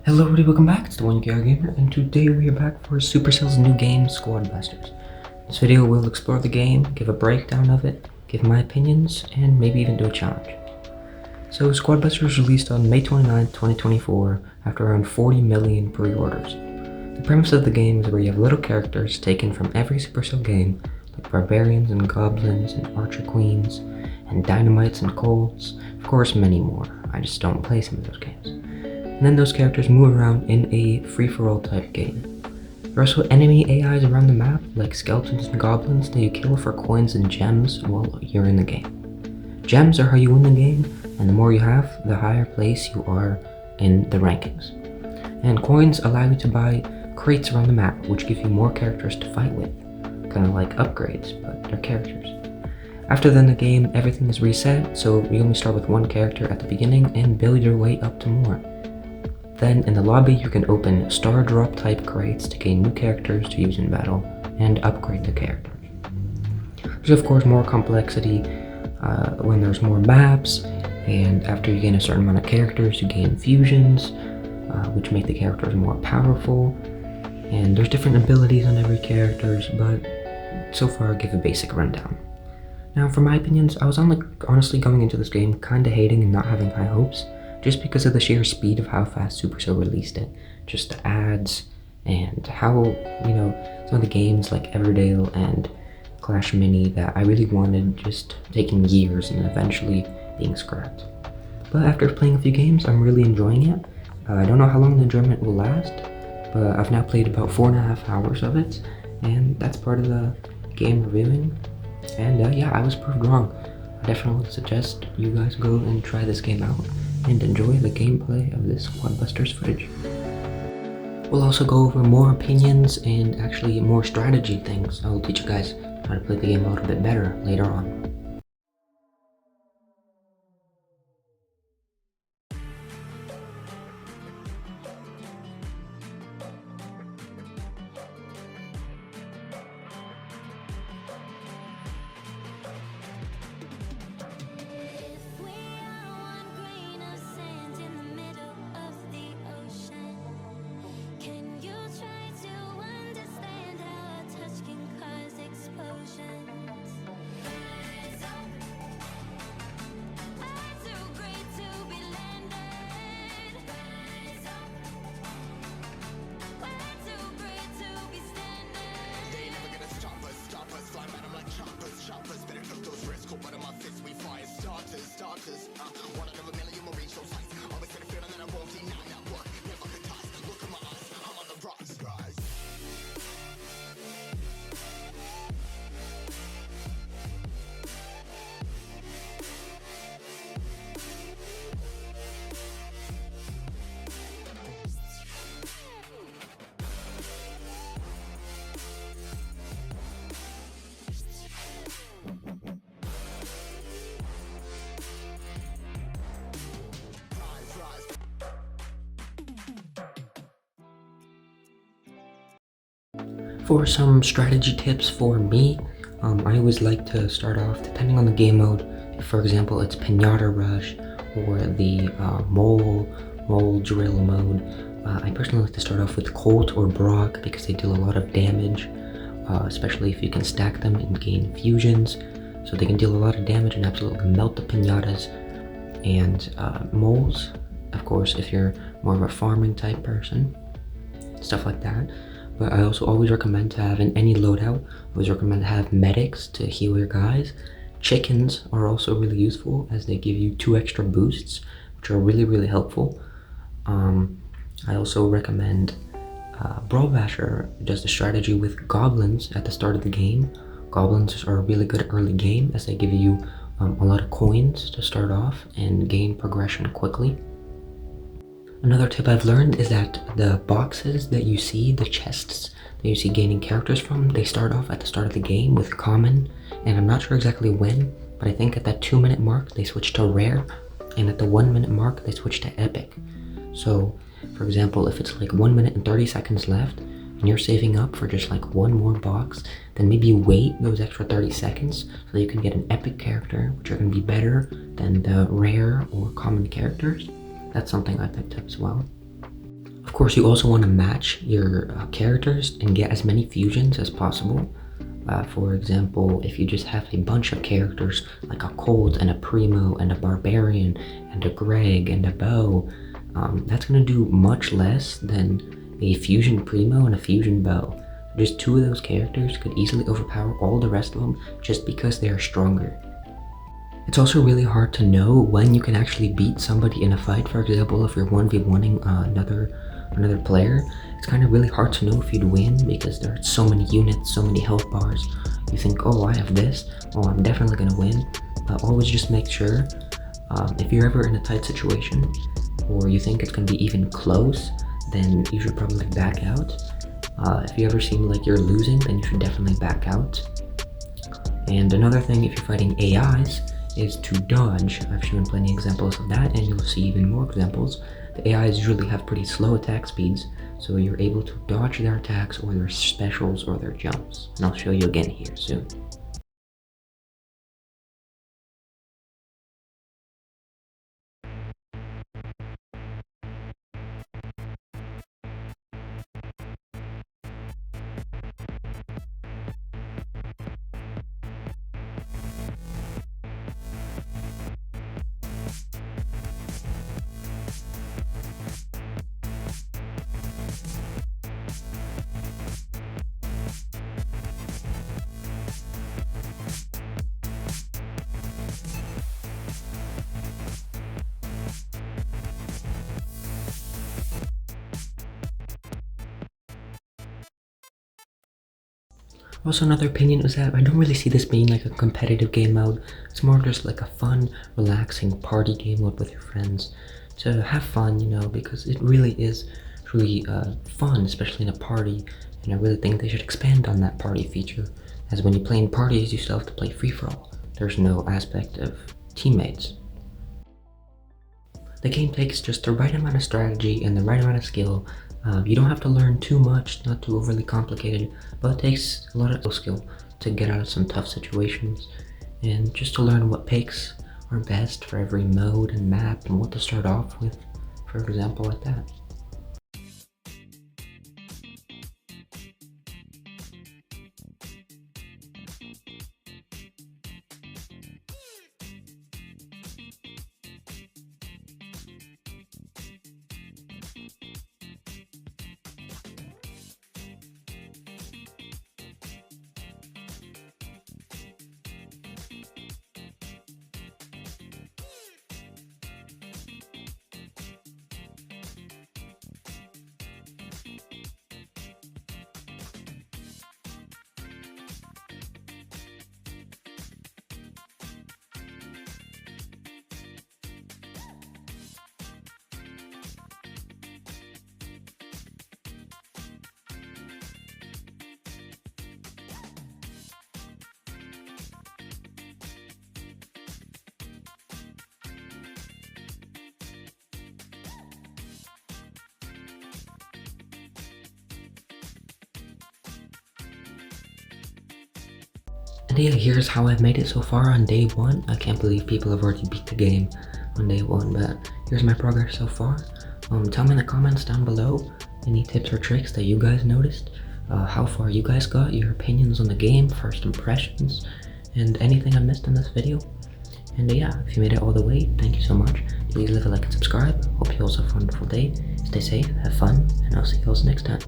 Hello everybody, welcome back. It's the One KR Gamer, and today we are back for Supercell's new game, Squad Busters. In this video we'll explore the game, give a breakdown of it, give my opinions, and maybe even do a challenge. So Squad Busters released on May 29, 2024, after around 40 million pre-orders. The premise of the game is where you have little characters taken from every Supercell game, like barbarians and goblins and archer queens, and dynamites and colts, of course many more. I just don't play some of those games. And then those characters move around in a free-for-all type game. There are also enemy AIs around the map, like skeletons and goblins that you kill for coins and gems while you're in the game. Gems are how you win the game, and the more you have, the higher place you are in the rankings. And coins allow you to buy crates around the map, which give you more characters to fight with. Kind of like upgrades, but they're characters. After then the game, everything is reset, so you only start with one character at the beginning and build your way up to more. Then in the lobby you can open star drop type crates to gain new characters to use in battle and upgrade the characters. There's of course more complexity when there's more maps, and after you gain a certain amount of characters you gain fusions, which make the characters more powerful, and there's different abilities on every character, but so far I'll give a basic rundown. Now for my opinions, I was honestly going into this game kinda hating and not having high hopes, just because of the sheer speed of how fast Supercell released it. Just the ads, and how, some of the games like Everdale and Clash Mini that I really wanted just taking years and eventually being scrapped. But after playing a few games, I'm really enjoying it. I don't know how long the enjoyment will last, but I've now played about 4.5 hours of it, and that's part of the game reviewing. And yeah, I was proved wrong. I definitely suggest you guys go and try this game out and enjoy the gameplay of this Squad Busters footage. We'll also go over more opinions and actually more strategy things. I will teach you guys how to play the game a little bit better later on. For some strategy tips for me, I always like to start off, depending on the game mode, if for example it's Pinata Rush or the Mole Drill mode. I personally like to start off with Colt or Brock because they deal a lot of damage, especially if you can stack them and gain fusions. So they can deal a lot of damage and absolutely melt the pinatas. And moles, of course, if you're more of a farming type person, stuff like that. But I also always recommend to have in any loadout, I always recommend to have medics to heal your guys. Chickens are also really useful as they give you 2 extra boosts, which are really helpful. I also recommend Brawl Basher does the strategy with goblins at the start of the game. Goblins are a really good early game as they give you a lot of coins to start off and gain progression quickly. Another tip I've learned is that the boxes that you see, the chests that you see gaining characters from, they start off at the start of the game with common, and I'm not sure exactly when, but I think at that 2-minute mark they switch to rare, and at the 1-minute mark they switch to epic. So for example, if it's like 1 minute and 30 seconds left and you're saving up for just like one more box, then maybe wait those extra 30 seconds so that you can get an epic character, which are going to be better than the rare or common characters. That's something I picked up as well. course, you also want to match your characters and get as many fusions as possible. For example, if you just have a bunch of characters like a Colt and a Primo and a Barbarian and a Greg and a Bo, that's going to do much less than a Fusion Primo and a Fusion Bo. Just two of those characters could easily overpower all the rest of them just because they are stronger. It's also really hard to know when you can actually beat somebody in a fight. For example, if you're 1v1ing another player, it's kind of really hard to know if you'd win because there are so many units, so many health bars. You think, oh, I have this, oh, I'm definitely gonna win. But always just make sure, if you're ever in a tight situation, or you think it's gonna be even close, then you should probably back out. If you ever seem like you're losing, then you should definitely back out. And another thing, if you're fighting AIs, is to dodge. I've shown plenty of examples of that, and you'll see even more examples. The AIs usually have pretty slow attack speeds, so you're able to dodge their attacks or their specials or their jumps. And I'll show you again here soon. Also, another opinion is that I don't really see this being like a competitive game mode. It's more just like a fun, relaxing party game mode with your friends to have fun, you know, because it really is truly fun, especially in a party. And I really think they should expand on that party feature, as when you play in parties, you still have to play free-for-all. There's no aspect of teammates. The game takes just the right amount of strategy and the right amount of skill. You don't have to learn too much, not too overly complicated, but it takes a lot of skill to get out of some tough situations and just to learn what picks are best for every mode and map and what to start off with, for example, like that. And yeah, here's how I've made it so far on day 1. I can't believe people have already beat the game on day 1, but here's my progress so far. Tell me in the comments down below any tips or tricks that you guys noticed, how far you guys got, your opinions on the game, first impressions, and anything I missed in this video. And yeah, if you made it all the way, thank you so much. Please leave a like and subscribe. Hope you all have a wonderful day. Stay safe, have fun, and I'll see you all next time.